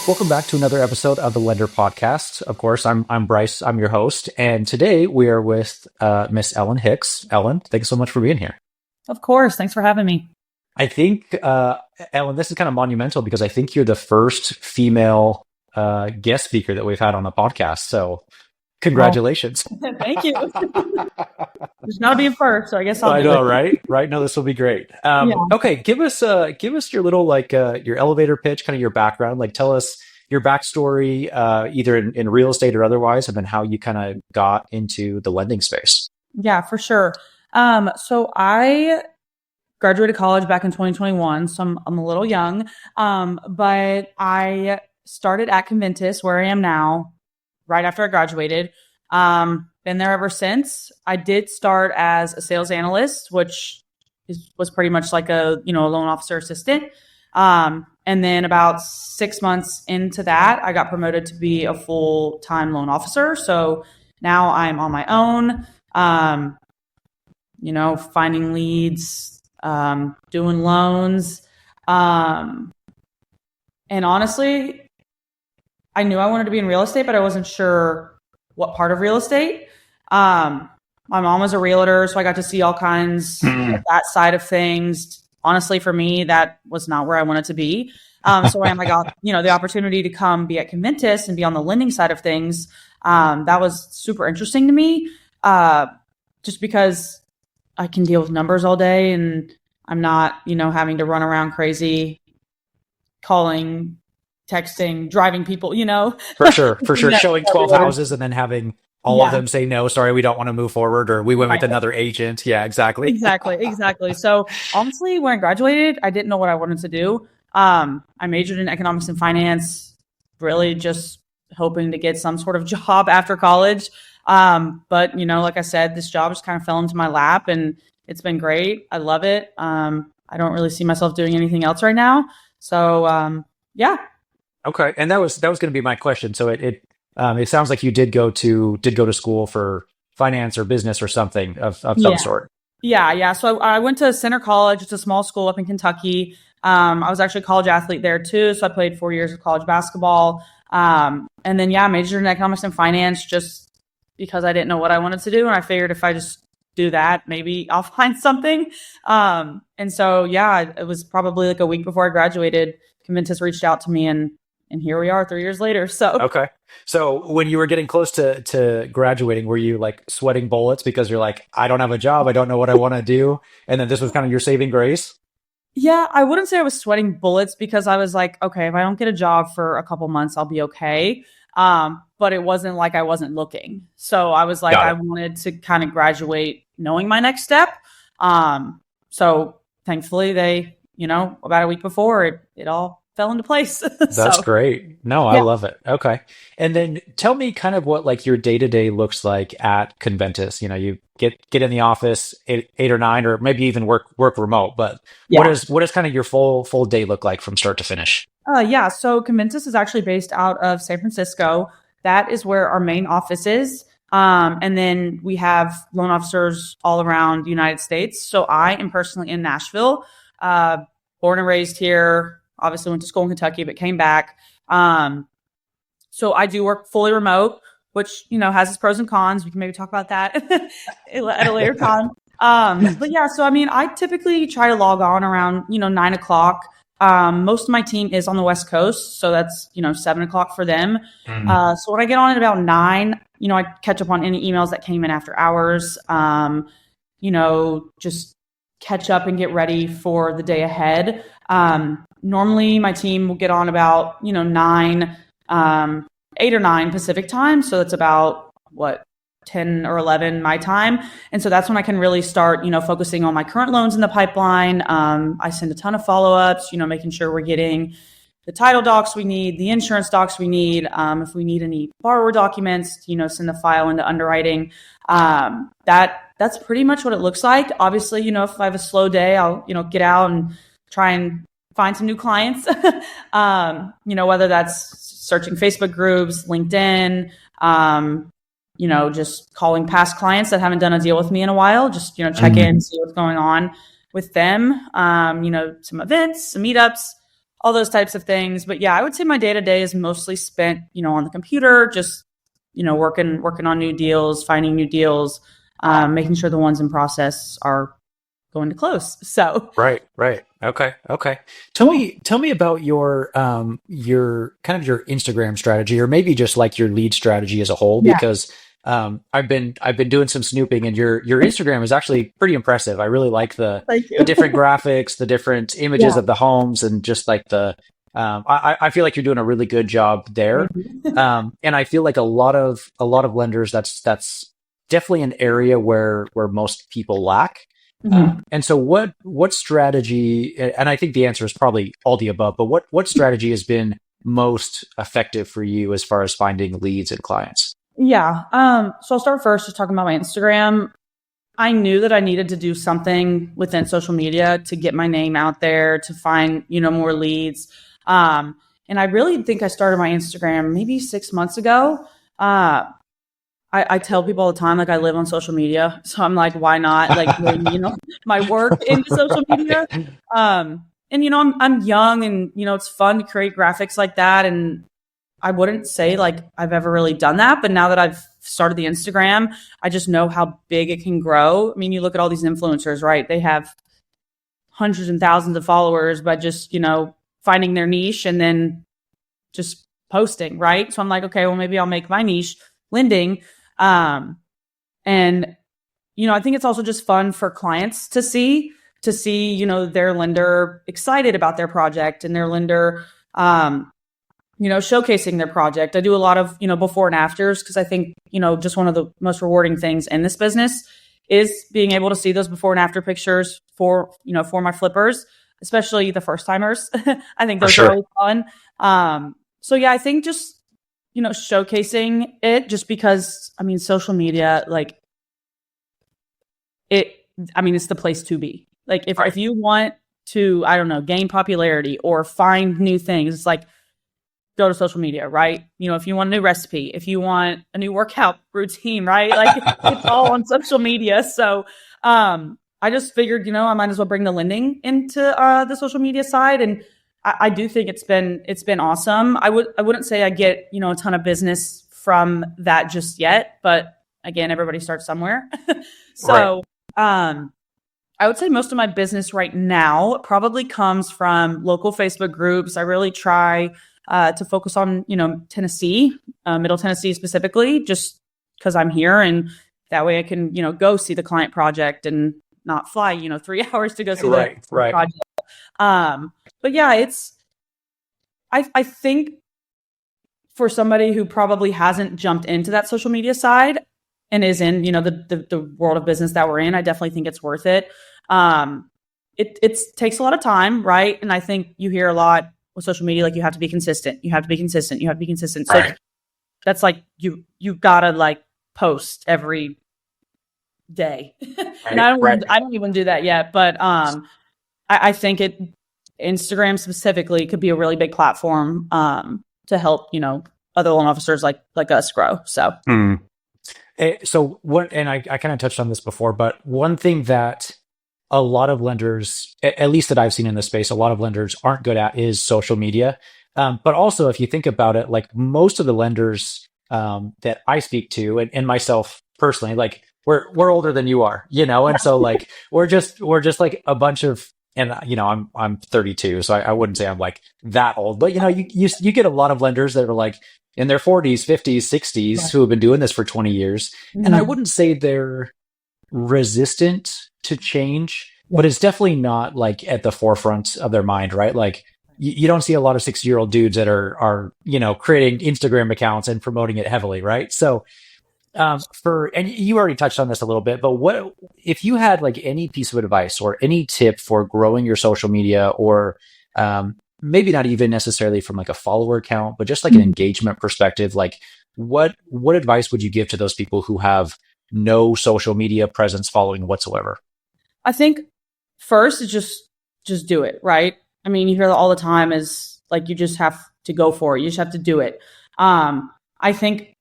Welcome back to another episode of the Lender Podcast. Of course, I'm Bryce. I'm your host, and today we are with Miss Ellen Hicks. Ellen, thank you so much for being here. Of course. Thanks for having me. I think Ellen, this is kind of monumental because I think you're the first female guest speaker that we've had on the podcast. So, Well, congratulations. thank you. There's got to be a first, so I guess I'll I do know, it. right? Right. No, this will be great. Yeah. Okay, give us your little your elevator pitch, kind of your background. Like, tell us your backstory, either in real estate or otherwise, and then how you kind of got into the lending space. Yeah, for sure. So I graduated college back in 2021, so I'm a little young. But I started at Conventus, where I am now, right after I graduated. Been there ever since. I did start as a sales analyst, which was pretty much like a loan officer assistant. And then about 6 months into that, I got promoted to be a full-time loan officer. So now I'm on my own, finding leads, doing loans. And honestly, I knew I wanted to be in real estate, but I wasn't sure what part of real estate. My mom was a realtor, so I got to see all kinds of that side of things. Honestly, for me, that was not where I wanted to be. So when I got, the opportunity to come be at Conventus and be on the lending side of things, that was super interesting to me. Just because I can deal with numbers all day and I'm not, having to run around crazy, calling, texting, driving people, For sure. Yeah, Showing 12 everywhere. houses and then having all of Yeah. them say no, sorry, we don't want to move forward, or we went with Right. another agent. Yeah, exactly. Exactly. So honestly, when I graduated, I didn't know what I wanted to do. I majored in economics and finance, really just hoping to get some sort of job after college. But like I said, this job just kind of fell into my lap and it's been great. I love it. I don't really see myself doing anything else right now. So, yeah. Okay, and that was going to be my question. So it sounds like you did go to school for finance or business or something of some Yeah. sort. Yeah. So I went to Center College. It's a small school up in Kentucky. I was actually a college athlete there too. So I played 4 years of college basketball. And then, I majored in economics and finance just because I didn't know what I wanted to do. And I figured if I just do that, maybe I'll find something. And so, it was probably like a week before I graduated, Conventus reached out to me and here we are 3 years later. So Okay. So when you were getting close to graduating, were you like sweating bullets because you're like, I don't have a job, I don't know what I want to do, and then this was kind of your saving grace? yeah, I wouldn't say I was sweating bullets because I was like, okay, if I don't get a job for a couple months, I'll be okay. But it wasn't like I wasn't looking. So I was like, Got I it. wanted to kind of graduate knowing my next step. So thankfully they, about a week before it all fell into place. That's So great. No, I yeah. love it. Okay. And then tell me kind of what like your day-to-day looks like at Conventus. You get in the office eight or nine, or maybe even work remote, but what Yeah. is kind of your full day look like from start to finish? Yeah. So Conventus is actually based out of San Francisco. That is where our main office is. And then we have loan officers all around the United States. So I am personally in Nashville, born and raised here. Obviously went to school in Kentucky, but came back. So I do work fully remote, which, has its pros and cons. We can maybe talk about that at a later time. But yeah, so I mean, I typically try to log on around, 9 o'clock. Most of my team is on the West Coast, so that's, 7 o'clock for them. Mhm. So when I get on at about 9, I catch up on any emails that came in after hours, just catch up and get ready for the day ahead. Normally my team will get on about, 9, 8 or 9 Pacific time. So that's about 10 or 11 my time. And so that's when I can really start, focusing on my current loans in the pipeline. I send a ton of follow-ups, making sure we're getting the title docs we need, the insurance docs we need. If we need any borrower documents, send the file into underwriting. That's pretty much what it looks like. Obviously, if I have a slow day, I'll, get out and try and find some new clients. Whether that's searching Facebook groups, LinkedIn, just calling past clients that haven't done a deal with me in a while, just, check in, see what's going on with them. Some events, some meetups, all those types of things. But yeah, I would say my day to day is mostly spent, on the computer, just, working on new deals, finding new deals, making sure the ones in process are going to close. So Right, right. Okay, okay. cool. Tell me about your kind of your Instagram strategy, or maybe just like your lead strategy as a whole, Yeah. because I've been doing some snooping, and your Instagram is actually pretty impressive. I really like Thank the you. different graphics, the different images Yeah. of the homes, and just like I feel like you're doing a really good job there. Thank you. And I feel like a lot of lenders, that's definitely an area where most people lack. Mhm. And so what strategy, and I think the answer is probably all the above, but what strategy has been most effective for you as far as finding leads and clients? Yeah. So I'll start first just talking about my Instagram. I knew that I needed to do something within social media to get my name out there, to find, more leads. And I really think I started my Instagram maybe 6 months ago. Uh, I tell people all the time, like, I live on social media. So I'm like, why not like bring, my work into social media? Right. And I'm young, and it's fun to create graphics like that. And I wouldn't say like I've ever really done that, but now that I've started the Instagram, I just know how big it can grow. I mean, you look at all these influencers, right? They have hundreds and thousands of followers by just, finding their niche and then just posting, right? So I'm like, okay, well, maybe I'll make my niche lending. Um, and I think it's also just fun for clients to see, their lender excited about their project, and their lender, showcasing their project. I do a lot of, before and afters, because I think, just one of the most rewarding things in this business is being able to see those before and after pictures for my flippers, especially the first timers. I think For those are sure. always fun. So yeah, I think just, showcasing it, just because, I mean, social media, like it, I mean, it's the place to be. Like if Right. you want to, I don't know, gain popularity or find new things, it's like, go to social media, right? If you want a new recipe, if you want a new workout routine, right? Like it's all on social media. So I just figured, I might as well bring the lending into the social media side. And I do think it's been awesome. I wouldn't say I get, a ton of business from that just yet, but again, everybody starts somewhere. Right. So I would say most of my business right now probably comes from local Facebook groups. I really try to focus on, Tennessee, Middle Tennessee specifically, just because I'm here, and that way I can, go see the client project and not fly, 3 hours to go see the Right. Right. project. But yeah, I think for somebody who probably hasn't jumped into that social media side and is in, the world of business that we're in, I definitely think it's worth it. It takes a lot of time, right? And I think you hear a lot with social media, like, you have to be consistent. You have to be consistent. You have to be consistent. So Right. that's like, you gotta like post every day. And Right. Right. I don't even do that yet, but I think Instagram specifically could be a really big platform to help, other loan officers like us grow. So Hmm. So what, and I kind of touched on this before, but one thing that a lot of lenders, at least that I've seen in this space, a lot of lenders aren't good at is social media. But also, if you think about it, like most of the lenders that I speak to, and myself personally, like we're older than you are, and so like we're just like a bunch of, and I'm 32, so I wouldn't say I'm like that old, but you get a lot of lenders that are like in their 40s, 50s, 60s right. who have been doing this for 20 years, and I Mhm. wouldn't say they're resistant to change, Yeah. but it's definitely not like at the forefront of their mind, right? Like you don't see a lot of 60-year-old dudes that are creating Instagram accounts and promoting it heavily, right? So and you already touched on this a little bit, but what if you had like any piece of advice or any tip for growing your social media, or maybe not even necessarily from like a follower count, but just like an Mhm. engagement perspective, like what advice would you give to those people who have no social media presence following whatsoever? I think first is just do it, right? I mean, you hear that all the time, is like, you just have to go for it. You just have to do it. I think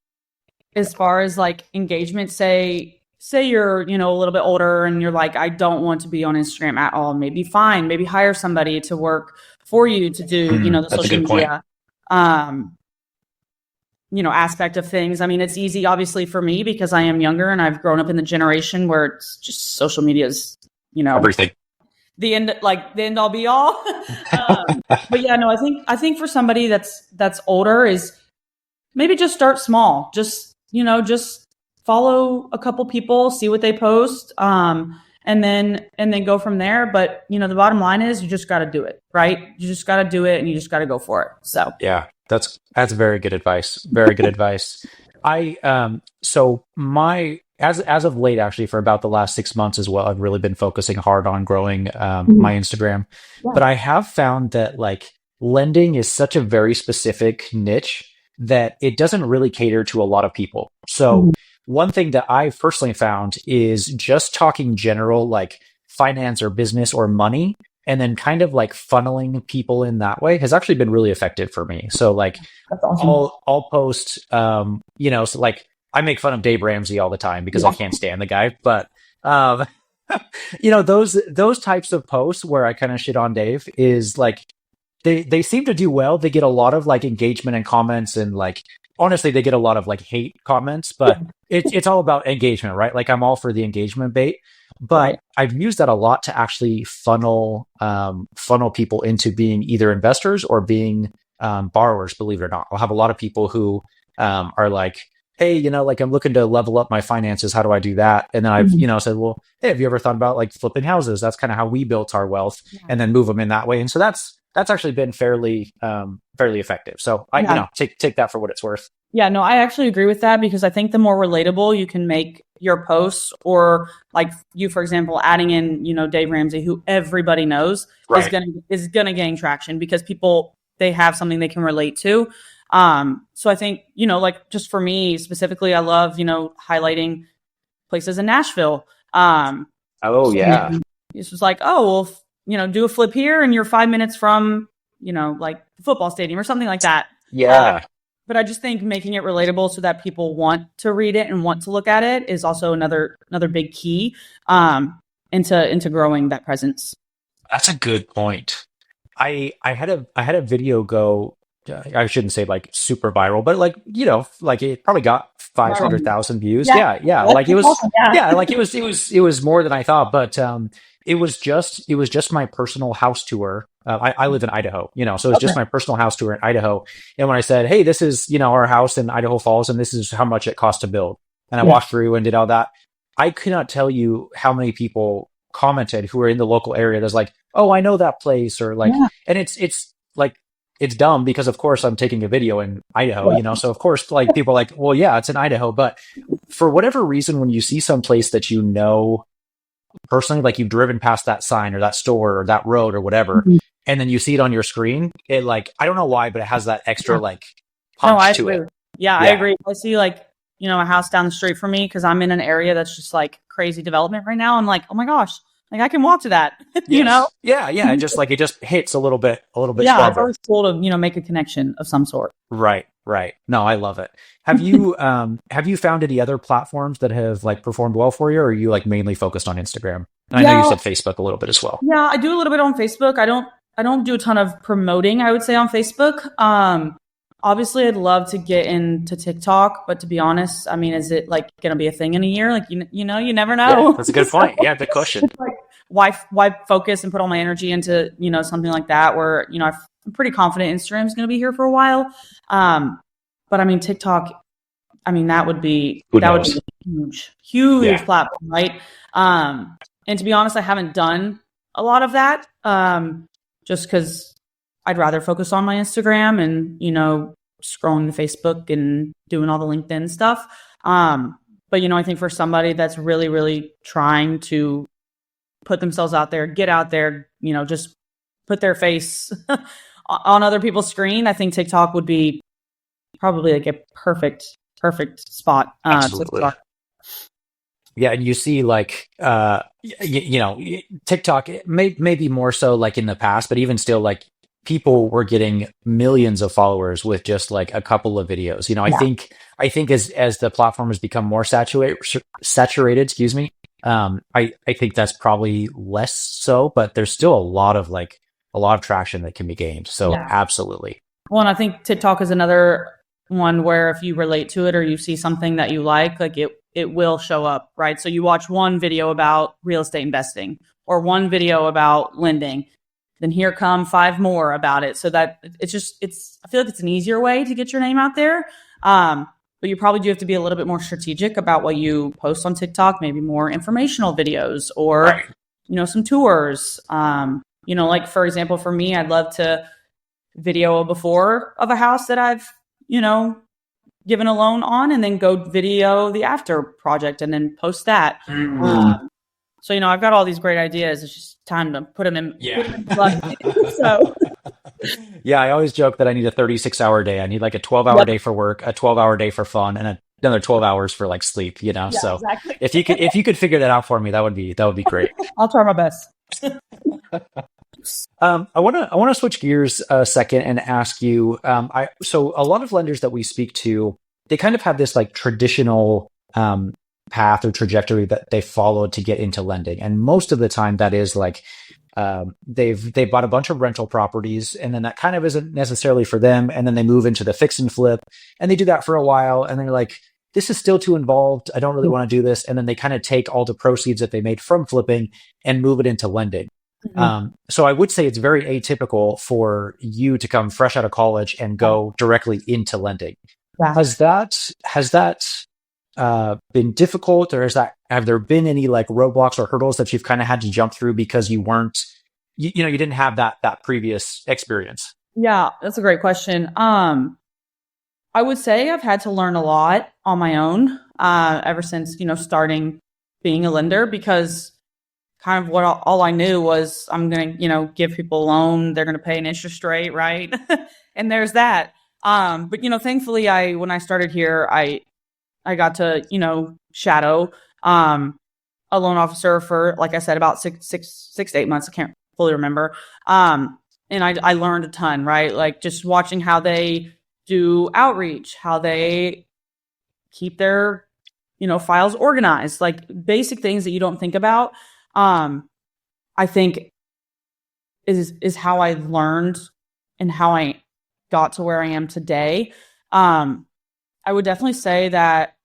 as far as like engagement, say say you're, a little bit older and you're like, I don't want to be on Instagram at all. Maybe fine. Maybe hire somebody to work for you to do, the That's a social good point. media, um, aspect of things. I mean, it's easy, obviously, for me because I am younger and I've grown up in the generation where it's just social media is, Everything. the end all be all. But yeah, no, I think for somebody that's older is maybe just start small. Just follow a couple people, see what they post, and then go from there. But the bottom line is you just got to do it, right? You just got to do it, and you just got to go for it. So Yeah, that's very good advice. Very good advice. So my as of late, actually, for about the last 6 months as well, I've really been focusing hard on growing my Instagram. But yeah. I have found that like lending is such a very specific niche that it doesn't really cater to a lot of people. So Mhm. one thing that I've personally found is just talking general like finance or business or money and then kind of like funneling people in that way has actually been really effective for me. So like That's awesome. I'll post so like I make fun of Dave Ramsey all the time because I Yeah. can't stand the guy, but um those types of posts where I kind of shit on Dave is like they seem to do well. They get a lot of like engagement and comments and like honestly they get a lot of like hate comments, but it's all about engagement, right? Like I'm all for the engagement bait, but Right. I've used that a lot to actually funnel people into being either investors or being borrowers, believe it or not. I'll have a lot of people who are like, hey, like I'm looking to level up my finances. How do I do that? And then I've, Mhm. said, well, hey, have you ever thought about like flipping houses? That's kind of how we built our wealth Yeah. and then move them in that way. And so that's actually been fairly effective. So I, Yeah. take that for what it's worth. Yeah, no, I actually agree with that because I think the more relatable you can make your posts, or like you, for example, adding in, Dave Ramsey, who everybody knows Right. is gonna gain traction because people, they have something they can relate to. So I think, like just for me specifically, I love, highlighting places in Nashville. Oh yeah. And it's just like, oh, well, do a flip here and you're 5 minutes from, like the football stadium or something like that. Yeah. But I just think making it relatable so that people want to read it and want to look at it is also another big key, into growing that presence. That's a good point. I had a video go. I shouldn't say like super viral, but like like it probably got five Viral. hundred thousand views. Yeah, Yeah, that's like it was. awesome. Yeah, Yeah, like it was more than I thought. But it was just my personal house tour. I live in Idaho, so it's okay. just my personal house tour in Idaho. And when I said, hey, this is our house in Idaho Falls, and this is how much it cost to build, and I Yeah, walked through and did all that, I could not tell you how many people commented who are in the local area that's like, oh, I know that place, or like, yeah, and it's like it's dumb because of course I'm taking a video in Idaho, so of course like people are like, well, yeah, it's in Idaho, but for whatever reason, when you see some place that personally, like you've driven past that sign or that store or that road or whatever, Mhm. and then you see it on your screen, it like I don't know why, but it has that extra Yeah. like No, I punch to agree. it. Yeah, I Yeah. agree. I see like, a house down the street from me because I'm in an area that's just like crazy development right now. I'm like, oh my gosh, like I can walk to that, you know? Yes. Yeah. Yeah. It just hits a little bit Yeah, it's stronger. always cool to, make a connection of some sort. Right, right. No, I love it. Have you found any other platforms that have like performed well for you, or are you like mainly focused on Instagram? And I know you Yeah, said Facebook a little bit as well. yeah, I do a little bit on Facebook. I don't do a ton of promoting, I would say, on Facebook. Obviously I'd love to get into TikTok, but to be honest, I mean, is it like going to be a thing in a year? Like you never Yeah, know. that's a good So point. Yeah, good question. it's like why focus and put all my energy into, something like that where, I'm pretty confident Instagram's going to be here for a while. But I mean TikTok, I mean Who that would be knows? a huge Yeah, platform, right? And to be honest, I haven't done a lot of that, just because I'd rather focus on my Instagram and scrolling the Facebook and doing all the LinkedIn stuff. But I think for somebody that's really really trying to put themselves out there, get out there, just put their face on other people's screen, I think TikTok would be probably like a perfect spot to absolutely. start. Yeah, and you see like TikTok maybe more so like in the past, but even still like people were getting millions of followers with just like a couple of videos. Yeah. I think as the platform has become more saturated, excuse me, I think that's probably less so, but there's still a lot of traction that can be gained. So Yeah. absolutely. Well, and I think TikTok is another one where if you relate to it or you see something that you like it will show up, right? So you watch one video about real estate investing or one video about lending, then here come five more about it. So that I feel like it's an easier way to get your name out there. But you probably do have to be a little bit more strategic about what you post on TikTok, maybe more informational videos or, Right. some tours. Like for example, for me, I'd love to video a before of a house that I've, given a loan on and then go video the after project and then post that. So, I've got all these great ideas. It's just time to put them in. Yeah. Put them in plug. So, Yeah, I always joke that I need a 36-hour day. I need like a 12-hour day for work, a 12-hour day for fun, and another 12 hours for like sleep, yeah, So exactly. if you could figure that out for me, that would be great. I'll try my best. I want to switch gears a second and ask you. So a lot of lenders that we speak to, they kind of have this like traditional path or trajectory that they followed to get into lending, and most of the time that is like they've bought a bunch of rental properties, and then that kind of isn't necessarily for them, and then they move into the fix and flip, and they do that for a while, and they're like, this is still too involved. I don't really want to do this, and then they kind of take all the proceeds that they made from flipping and move it into lending. So I would say it's very atypical for you to come fresh out of college and go directly into lending. Yeah. Has that been difficult, or have there been any like roadblocks or hurdles that you've kind of had to jump through because you weren't, you didn't have that previous experience? Yeah, that's a great question. I would say I've had to learn a lot on my own ever since, starting being a lender, because kind of what all I knew was I'm going to, give people a loan. They're going to pay an interest rate, right? And there's that. But, thankfully, when I started here, I got to, shadow a loan officer for, like I said, about six to 8 months. I can't fully remember. And I learned a ton, right? Like just watching how they do outreach, how they keep their, files organized, like basic things that you don't think about. I think is how I learned and how I got to where I am today. I would definitely say that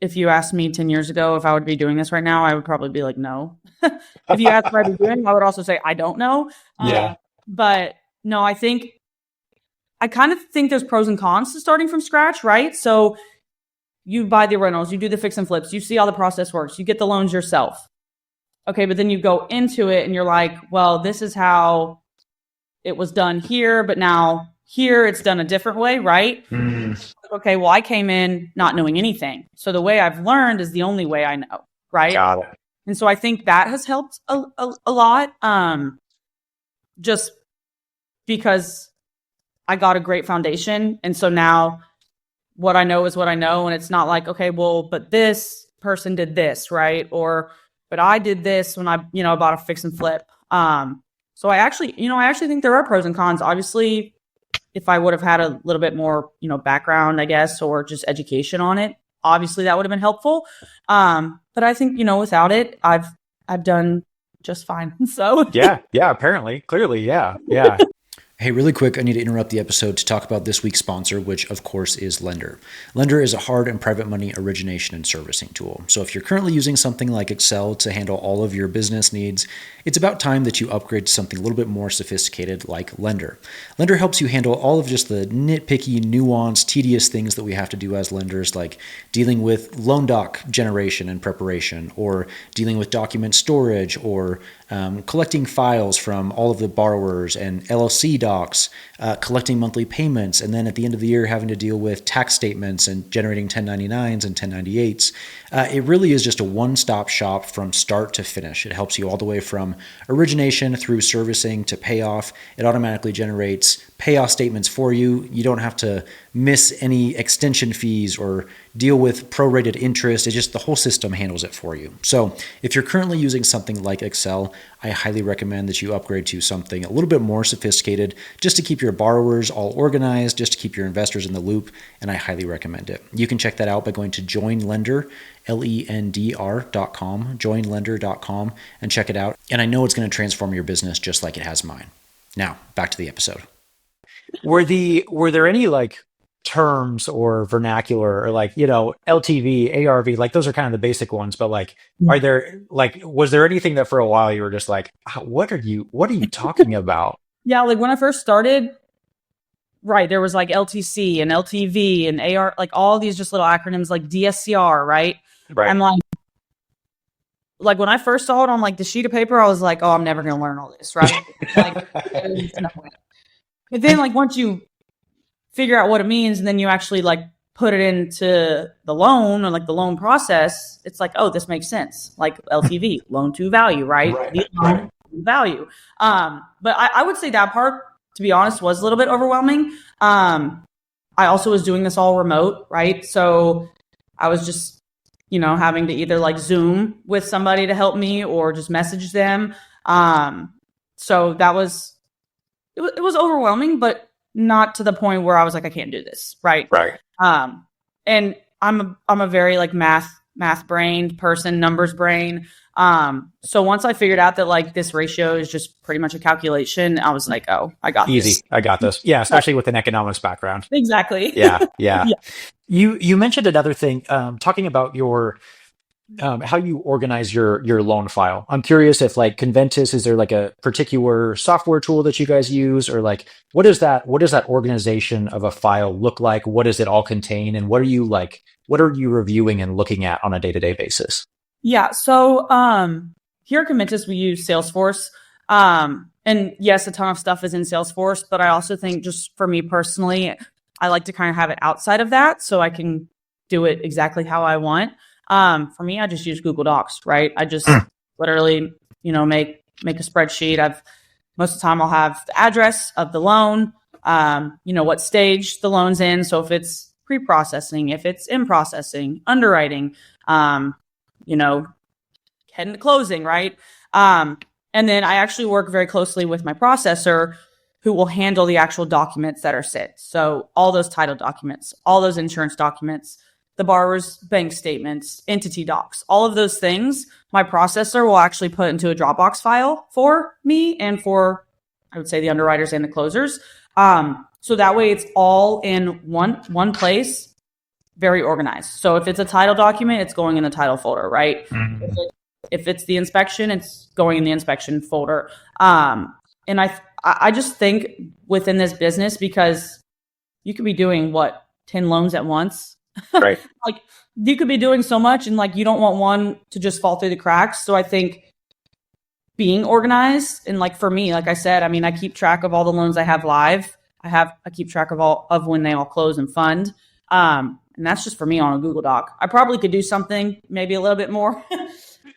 if you asked me 10 years ago if I would be doing this right now, I would probably be like, no. If you asked what I'd be doing, I would also say, I don't know. Yeah. But no, I kind of think there's pros and cons to starting from scratch, right? So you buy the rentals, you do the fix and flips, you see how the process works, you get the loans yourself. Okay, but then you go into it and you're like, well, this is how it was done here, but now here it's done a different way, right? Okay, well, I came in not knowing anything. So the way I've learned is the only way I know, right? Got it. And so I think that has helped a lot, just because I got a great foundation. And so now what I know is what I know. And it's not like, okay, well, but this person did this, right? Or but I did this when I bought a fix and flip. So I actually think there are pros and cons. Obviously, if I would have had a little bit more, background, I guess, or just education on it, obviously that would have been helpful. But I think, without it, I've done just fine. So yeah, apparently, clearly, yeah. Hey, really quick, I need to interrupt the episode to talk about this week's sponsor, which of course is Lender. Lender is a hard and private money origination and servicing tool. So if you're currently using something like Excel to handle all of your business needs, it's about time that you upgrade to something a little bit more sophisticated like Lender. Lender helps you handle all of just the nitpicky, nuanced, tedious things that we have to do as lenders, like dealing with loan doc generation and preparation, or dealing with document storage, or collecting files from all of the borrowers and LLC docs, collecting monthly payments, and then at the end of the year having to deal with tax statements and generating 1099s and 1098s. It really is just a one-stop shop from start to finish. It helps you all the way from origination through servicing to payoff. It automatically generates payoff statements for you. You don't have to miss any extension fees or deal with prorated interest. It just, the whole system handles it for you. So if you're currently using something like Excel, I highly recommend that you upgrade to something a little bit more sophisticated just to keep your borrowers all organized, just to keep your investors in the loop. And I highly recommend it. You can check that out by going to joinlender, lendr.com, joinlender.com, and check it out. And I know it's going to transform your business just like it has mine. Now, back to the episode. Were there any like terms or vernacular or like, LTV, ARV, like those are kind of the basic ones, but like, are there like, was there anything that for a while you were just like, what are you talking about? Yeah. Like when I first started, right, there was like LTC and LTV and AR, like all these just little acronyms like DSCR, right? Right. I'm like when I first saw it on like the sheet of paper, I was like, oh, I'm never going to learn all this, right? Like, there's no way. But then like once you figure out what it means and then you actually like put it into the loan or like the loan process, it's like, oh, this makes sense. Like LTV, loan to value, right? Loan to value. But I would say that part, to be honest, was a little bit overwhelming. I also was doing this all remote, right? So I was just, having to either like Zoom with somebody to help me or just message them. So that was, it was overwhelming, but not to the point where I was like, I can't do this. Right. Right. And I'm a very like math brained person, numbers brain. So once I figured out that like this ratio is just pretty much a calculation, I was like, oh, I got easy. This. I got this. Yeah. Especially with an economics background. Exactly. Yeah. You mentioned another thing, talking about your, how you organize your loan file. I'm curious if like Conventus, is there like a particular software tool that you guys use, or like what does that organization of a file look like? What does it all contain? And what are you reviewing and looking at on a day-to-day basis? Yeah. So here at Conventus, we use Salesforce. And yes, a ton of stuff is in Salesforce, but I also think just for me personally, I like to kind of have it outside of that so I can do it exactly how I want. For me, I just use Google Docs, right? I just literally, make a spreadsheet. Most of the time I'll have the address of the loan, what stage the loan's in. So if it's pre-processing, if it's in processing, underwriting, heading to closing, right? And then I actually work very closely with my processor who will handle the actual documents that are sent. So all those title documents, all those insurance documents, the borrower's bank statements, entity docs, all of those things, my processor will actually put into a Dropbox file for me and for, I would say, the underwriters and the closers. So that way it's all in one place, very organized. So if it's a title document, it's going in the title folder, right? Mm-hmm. If it's the inspection, it's going in the inspection folder. And I just think within this business, because you could be doing 10 loans at once. Right. Like you could be doing so much and like you don't want one to just fall through the cracks. So I think being organized, and like for me, like I said, I mean, I keep track of all the loans I have live. I keep track of when they all close and fund. And that's just for me on a Google Doc. I probably could do something maybe a little bit more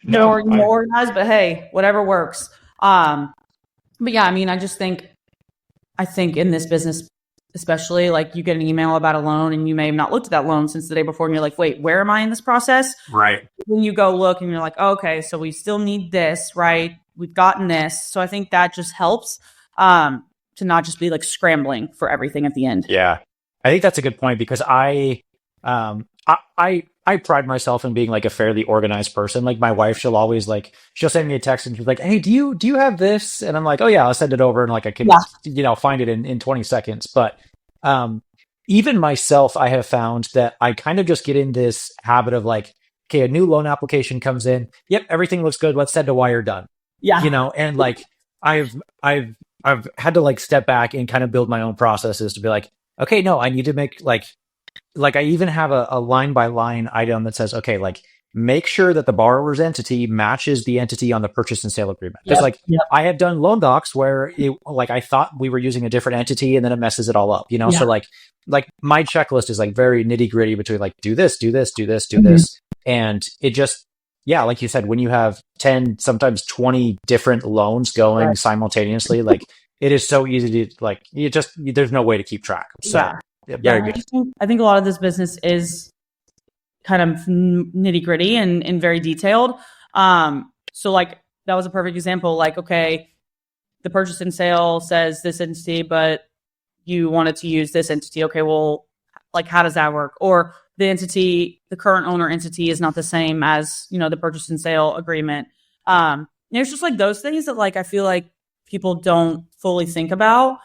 more organized, but hey, whatever works. But yeah, I mean, I think in this business, especially like you get an email about a loan and you may have not looked at that loan since the day before and you're like, wait, where am I in this process? Right. When you go look and you're like, oh, okay, so we still need this, right? We've gotten this. So I think that just helps to not just be like scrambling for everything at the end. Yeah. I think that's a good point because I pride myself in being like a fairly organized person. Like my wife, she'll send me a text and she's like, hey, do you have this? And I'm like, oh yeah, I'll send it over. And like, I can, find it in 20 seconds. But, even myself, I have found that I kind of just get in this habit of like, okay, a new loan application comes in. Yep. Everything looks good. Let's send to wire done. Yeah. And like, I've had to like step back and kind of build my own processes to be like, okay, no, I need to make like I even have a line by line item that says, okay, like make sure that the borrower's entity matches the entity on the purchase and sale agreement. Because Yep. like Yep. I have done loan docs where like I thought we were using a different entity and then it messes it all up, you know? Yeah. So like my checklist is like very nitty gritty between like do this, do this, do this, do Mhm. this. And it just, yeah, like you said, when you have 10, sometimes 20 different loans going Right. simultaneously, like it is so easy to like, there's no way to keep track. So Yeah. very I good. I think a lot of this business is kind of nitty gritty and very detailed. So like that was a perfect example. Like, okay, the purchase and sale says this entity, but you wanted to use this entity. Okay, well, like how does that work? Or the entity, the current owner entity is not the same as, the purchase and sale agreement. It's just like those things that like I feel like people don't fully think about.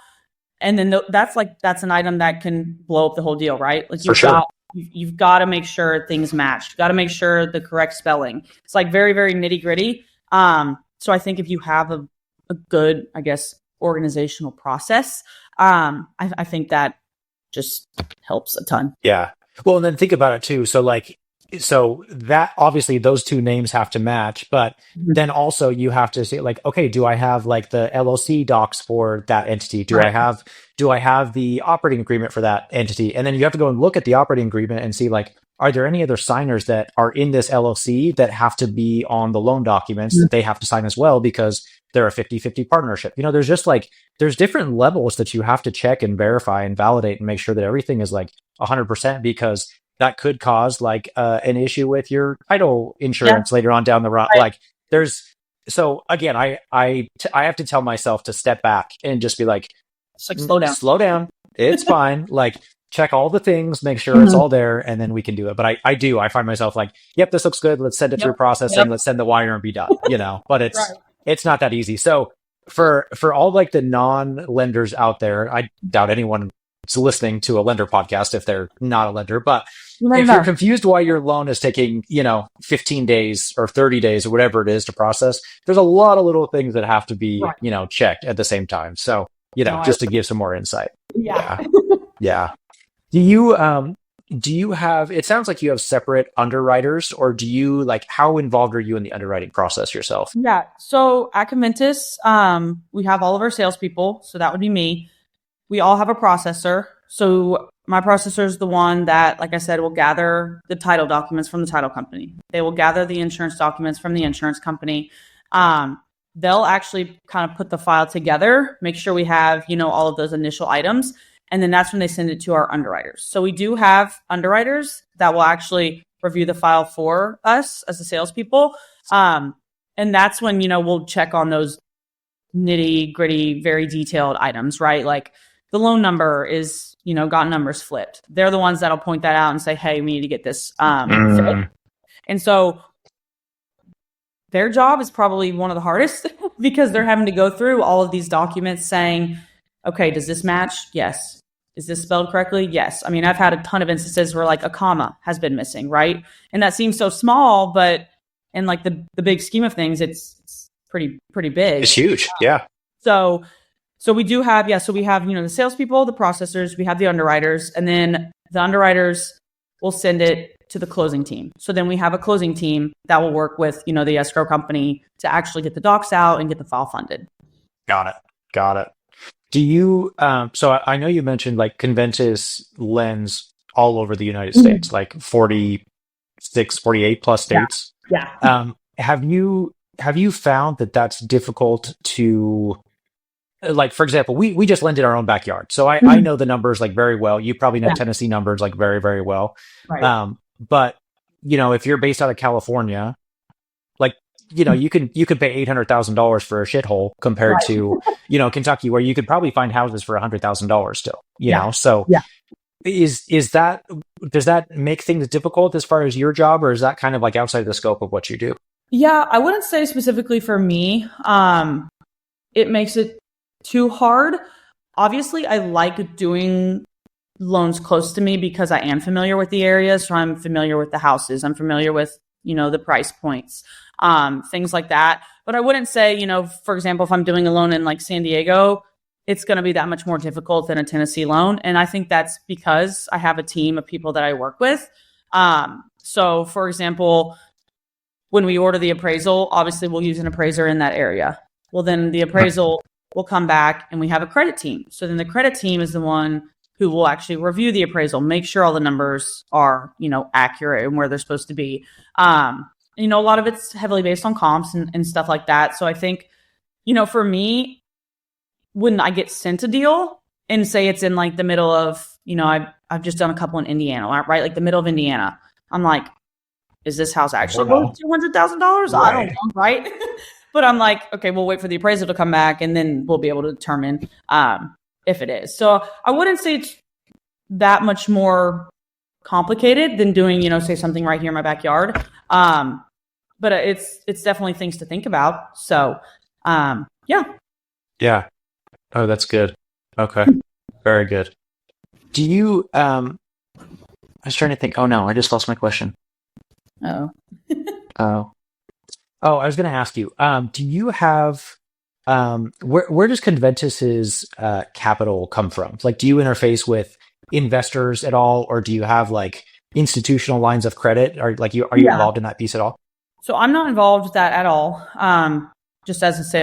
And then that's an item that can blow up the whole deal, right? Like For sure. you've got to make sure things match. You got to make sure the correct spelling. It's like very, very nitty gritty. So I think if you have a good, I guess, organizational process, I think that just helps a ton. Yeah. Well, and then think about it too. So that obviously those two names have to match, but then also you have to say like, okay, do I have like the LLC docs for that entity? Do Right. I have the operating agreement for that entity? And then you have to go and look at the operating agreement and see like, are there any other signers that are in this LLC that have to be on the loan documents that they have to sign as well because they're a 50-50 partnership? There's just like, there's different levels that you have to check and verify and validate and make sure that everything is like 100% because that could cause like an issue with your title insurance later on down the road. Right. Like so again, I have to tell myself to step back and just be like, It's like slow down. Slow down. It's fine. Like check all the things, make sure it's all there, and then we can do it. But I find myself like, yep, this looks good. Let's send it through processing. Let's send the wire and be done, but it's not that easy. So for all like the non-lenders out there, I doubt anyone is listening to a lender podcast if they're not a lender, but if you're confused why your loan is taking, 15 days or 30 days or whatever it is to process, there's a lot of little things that have to be, checked at the same time. So, just to give some more insight. Yeah. Yeah. Do you have, it sounds like you have separate underwriters, or do you like, how involved are you in the underwriting process yourself? Yeah. So at Conventus, we have all of our salespeople. So that would be me. We all have a processor. So my processor is the one that, like I said, will gather the title documents from the title company. They will gather the insurance documents from the insurance company. They'll actually kind of put the file together, make sure we have, all of those initial items. And then that's when they send it to our underwriters. So we do have underwriters that will actually review the file for us as the salespeople. And that's when, we'll check on those nitty gritty, very detailed items, right? Like the loan number is, got numbers flipped. They're the ones that'll point that out and say, hey, we need to get this flipped. And so their job is probably one of the hardest because they're having to go through all of these documents saying, okay, does this match? Yes. Is this spelled correctly? Yes. I mean, I've had a ton of instances where like a comma has been missing, right? And that seems so small, but in like the big scheme of things, it's pretty big. It's huge. Yeah. So we do have, so we have, the salespeople, the processors, we have the underwriters, and then the underwriters will send it to the closing team. So then we have a closing team that will work with, the escrow company to actually get the docs out and get the file funded. Got it. Do you, so I know you mentioned like Conventus lends all over the United States, like 46, 48 plus states. Yeah. Have you found that that's difficult to, like, for example, we just lend in our own backyard. So I know the numbers like very well. You probably know Tennessee numbers like very, very well. Right. But if you're based out of California, like, you could pay $800,000 for a shithole compared to, Kentucky, where you could probably find houses for $100,000 still, know? So does that make things difficult as far as your job, or is that kind of like outside the scope of what you do? Yeah, I wouldn't say specifically for me. It makes it too hard. Obviously, I like doing loans close to me because I am familiar with the area. So I'm familiar with the houses. I'm familiar with, the price points, things like that. But I wouldn't say, for example, if I'm doing a loan in like San Diego, it's going to be that much more difficult than a Tennessee loan. And I think that's because I have a team of people that I work with. So for example, when we order the appraisal, obviously we'll use an appraiser in that area. Well, then the appraisal will come back and we have a credit team. So then the credit team is the one who will actually review the appraisal, make sure all the numbers are, accurate and where they're supposed to be. A lot of it's heavily based on comps and stuff like that. So I think, for me, when I get sent a deal and say it's in like the middle of, I've just done a couple in Indiana, right? Like the middle of Indiana. I'm like, is this house actually worth $200,000? Right. I don't know, right? But I'm like, okay, we'll wait for the appraisal to come back and then we'll be able to determine if it is. So I wouldn't say it's that much more complicated than doing, say something right here in my backyard. But it's definitely things to think about. So, yeah. Yeah. Oh, that's good. Okay. Very good. Do you, I was trying to think. Oh no, I just lost my question. Oh. Oh, I was going to ask you, do you have, where does Conventus's capital come from? Like, do you interface with investors at all, or do you have like institutional lines of credit? Are you involved in that piece at all? So I'm not involved with that at all. Just as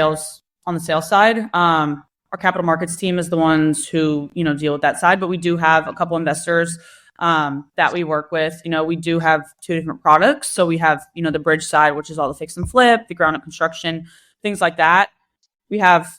on the sales side, our capital markets team is the ones who, deal with that side, but we do have a couple investors that we work with. We do have two different products. So we have, the bridge side, which is all the fix and flip, the ground up construction, things like that. We have,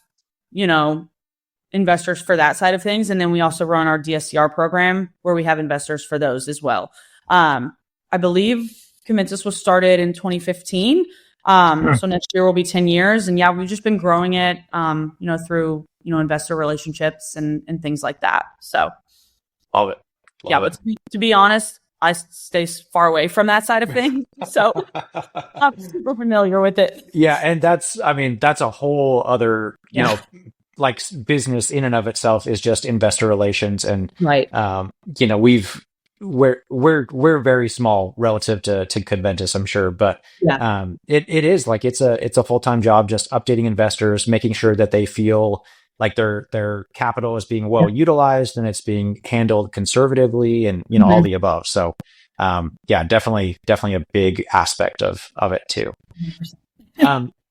investors for that side of things. And then we also run our DSCR program where we have investors for those as well. I believe Conventus was started in 2015. So next year will be 10 years. And yeah, we've just been growing it, through, investor relationships and things like that. So. Love it. But to be honest, I stay far away from that side of things. So I'm super familiar with it. Yeah. And that's a whole other, like business in and of itself is just investor relations. And, right. We're very small relative to Conventus, I'm sure, but it is like it's a full-time job, just updating investors, making sure that they feel like their capital is being well utilized and it's being handled conservatively, and all the above. So definitely a big aspect of it too.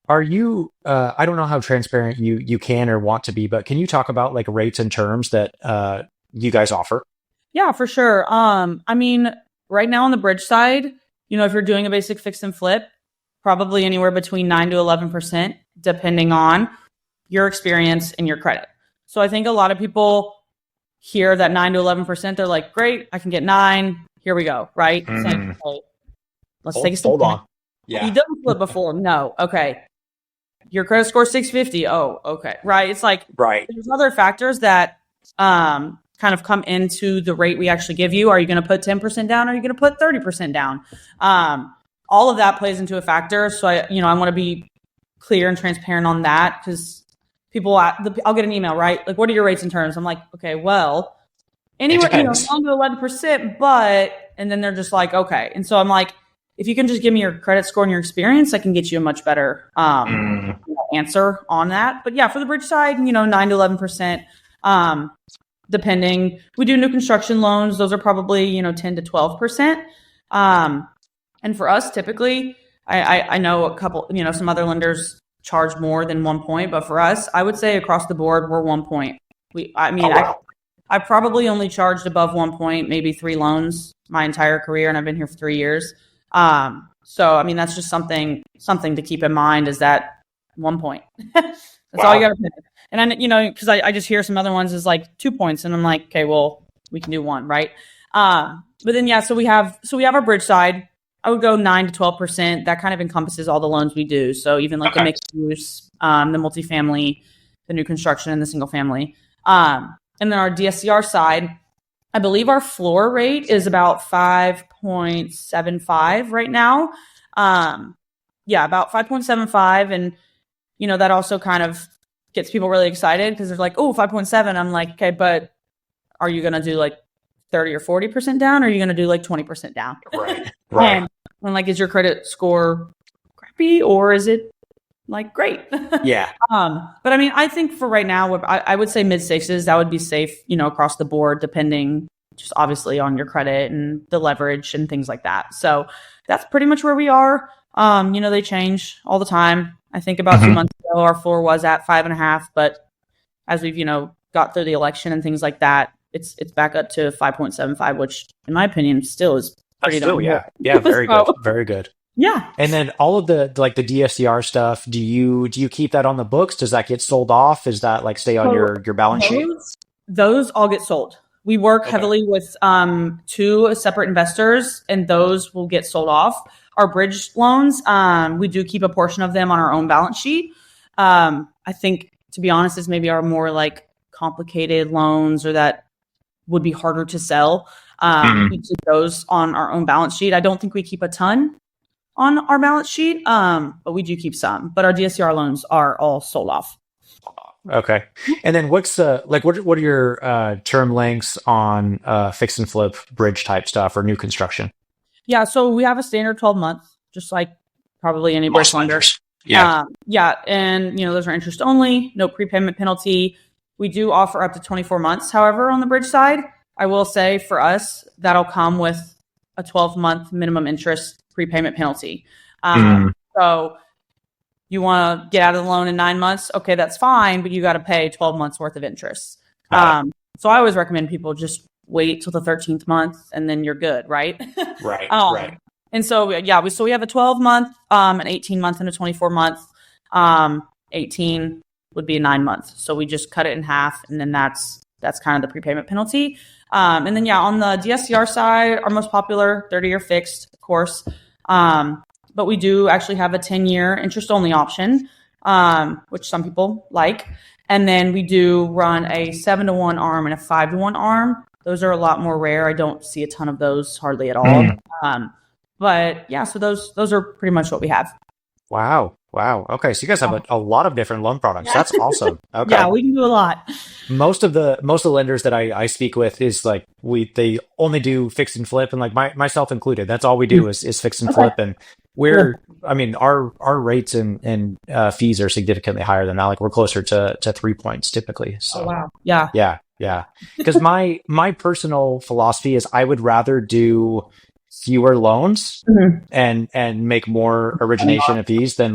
Are you I don't know how transparent you can or want to be, but can you talk about like rates and terms that you guys offer? Yeah, for sure. Right now on the bridge side, if you're doing a basic fix and flip, probably anywhere between 9 to 11%, depending on your experience and your credit. So I think a lot of people hear that 9 to 11%, they're like, great, I can get 9. Here we go. Right. Saying, hey, let's take a step. Hold on. Yeah. You done flip before? No. Okay. Your credit score 650. Oh, okay. Right. It's like, there's other factors that, kind of come into the rate we actually give you. Are you going to put 10% down? Or are you going to put 30% down? All of that plays into a factor. So I want to be clear and transparent on that, because I'll get an email, right? Like, what are your rates and terms? I'm like, okay, well, anywhere, 9 to 11%, and then they're just like, okay. And so I'm like, if you can just give me your credit score and your experience, I can get you a much better answer on that. But yeah, for the bridge side, 9 to 11%. Depending, we do new construction loans. Those are probably, 10 to 12%. And for us, typically, I know a couple, some other lenders charge more than 1 point, but for us, I would say across the board, we're 1 point. I probably only charged above 1 point, maybe 3 loans my entire career, and I've been here for 3 years. So, that's just something to keep in mind, is that 1 point. That's all you got to pay. And then, because I just hear some other ones is like 2 points, and I'm like, okay, well, we can do 1, right? But then, so we have our bridge side. I would go 9 to 12%. That kind of encompasses all the loans we do. So even like the mixed use, the multifamily, the new construction, and the single family. And then our DSCR side, I believe our floor rate is about 5.75 right now. About 5.75. And, that also kind of gets people really excited, because they're like, oh, 5.7. I'm like, okay, but are you going to do like 30 or 40% down? Or are you going to do like 20% down? Right. And like, is your credit score crappy, or is it like great? Yeah. But I think for right now, I would say mid sixes. That would be safe, across the board, depending just obviously on your credit and the leverage and things like that. So that's pretty much where we are. They change all the time. I think about Hmm. 2 months ago, our floor was at 5.5, but as we've, got through the election and things like that, it's back up to 5.75, which in my opinion still is But pretty still, darn yeah, yeah, good. very good, So very good. yeah. And then all of the like the DSCR stuff, do you keep that on the books? Does that get sold off? Is that like stay on So your balance sheet? those all get sold. We work Okay. heavily with two separate investors, and those will get sold off. Our bridge loans, we do keep a portion of them on our own balance sheet. I think, to be honest, is maybe our more like complicated loans or that would be harder to sell. We keep those on our own balance sheet. I don't think we keep a ton on our balance sheet, but we do keep some. But our DSCR loans are all sold off. Okay. And then what's like what are your term lengths on fix and flip bridge type stuff or new construction? Yeah, so we have a standard 12-month, just like probably any bridge Most lender. lenders. Yeah. Yeah, and those are interest only, no prepayment penalty. We do offer up to 24 months, however, on the bridge side. I will say for us, that'll come with a 12-month minimum interest prepayment penalty. Mm, So you want to get out of the loan in 9 months, okay, that's fine, but you got to pay 12 months worth of interest. got it. So I always recommend people just wait till the 13th month and then you're good, right? Right. um, Right. and so yeah, we have a 12-month, an 18-month, and a 24-month. 18 would be a 9 month. So we just cut it in half, and then that's kind of the prepayment penalty. And then yeah, on the DSCR side, our most popular 30-year fixed, of course. But we do actually have a 10-year interest only option, which some people like. And then we do run a 7-to-1 arm and a 5-to-1 arm. Those are a lot more rare. I don't see a ton of those hardly at all. Mm. But yeah, so those are pretty much what we have. Wow. Wow. Okay. So you guys have a lot of different loan products. Yeah. That's awesome. Yeah, Okay. we can do a lot. Most of the lenders that I speak with is like they only do fix and flip and like myself included. That's all we do is fix and Okay. flip. And Cool. I mean, our rates and fees are significantly higher than that. Like we're closer to 3 points typically. Oh So wow. Yeah. yeah, yeah. Because my personal philosophy is I would rather do fewer loans Mhm. and make more origination and fees than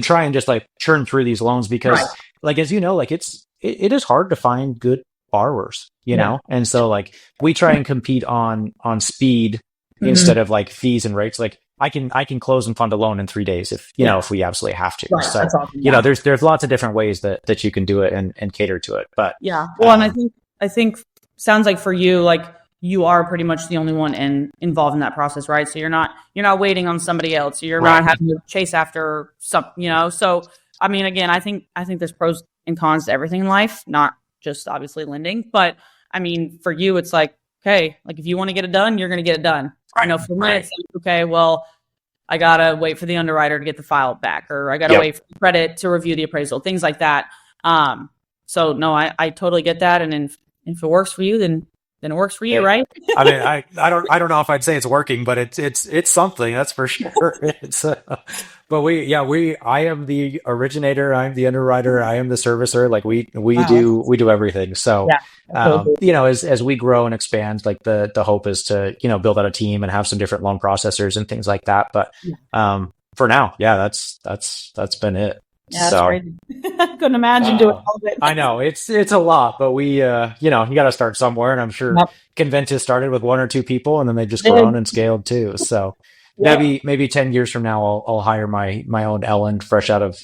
try and just like churn through these loans because Right. like as you know like it is hard to find good borrowers, Yeah. and so like we try and compete on speed Mhm. instead of like fees and rates. Like I can close and fund a loan in 3 days if Yeah. if we absolutely have to. Right. So That's awesome. Yeah. there's lots of different ways that you can do it and cater to it. But Yeah. Well, and um, I think sounds like for you, like you are pretty much the only one involved in that process, right? So you're not waiting on somebody else. You're not right, having to chase after some. So I mean, again, I think there's pros and cons to everything in life, not just obviously lending. But I mean, for you, it's like, okay, like if you want to get it done, you're going to get it done. right, For me, right. it's like, okay, well, I gotta wait for the underwriter to get the file back, or I gotta Yep. wait for the credit to review the appraisal, things like that. So no, I totally get that, and if it works for you, then it works for you, It, right? I mean, I don't know if I'd say it's working, but it's something, that's for sure. But I am the originator, I'm the underwriter, I am the servicer. Like Wow. we do everything. So, Yeah. That's really cool. as we grow and expand, like the hope is to build out a team and have some different loan processors and things like that. But Yeah, for now, yeah, that's been it. yeah, that's So. crazy. I couldn't imagine doing all of it. I know it's a lot, but we, you got to start somewhere, and I'm sure Yep. Conventus started with one or two people, and then they just Did. grown and scaled too. So Yep. maybe 10 years from now, I'll hire my own Ellen fresh out of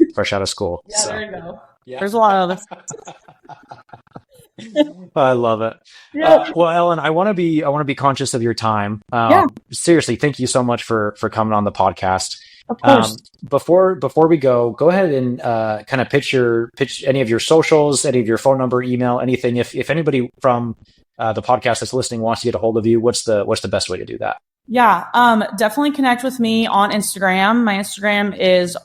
school. Yeah, So there you go. yeah, There's a lot of us. I love it. Yeah. Well, Ellen, I want to be conscious of your time. Yeah, Seriously, thank you so much for coming on the podcast. of course. Before we go ahead and kind of pitch any of your socials, any of your phone number, email, anything. If anybody from the podcast that's listening wants to get a hold of you, what's the best way to do that? Yeah, definitely connect with me on Instagram. My Instagram is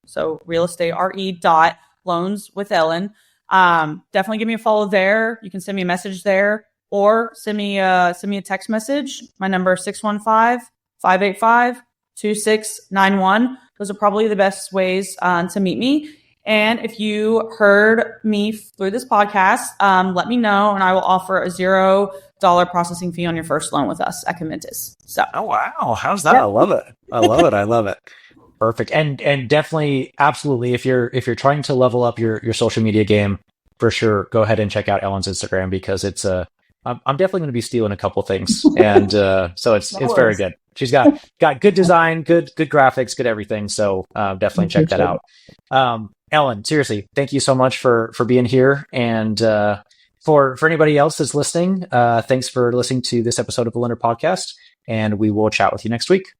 so real estate dot loans with Ellen. Definitely give me a follow there. You can send me a message there, or send me a text message. My number is 615-585-2691. Those are probably the best ways to meet me. And if you heard me through this podcast, let me know, and I will offer a $0 processing fee on your first loan with us at Conventus. So, Oh wow, how's that? yep. I love it. I love it. I love it. Perfect. And definitely, absolutely, if you're trying to level up your social media game, for sure, go ahead and check out Ellen's Instagram because it's I'm definitely going to be stealing a couple things, and so No it's very worries. good. She's got good design, good graphics, good everything. So definitely check that Appreciate out. it. Ellen, seriously, thank you so much for being here, and for anybody else that's listening, thanks for listening to this episode of the Lender Podcast, and we will chat with you next week.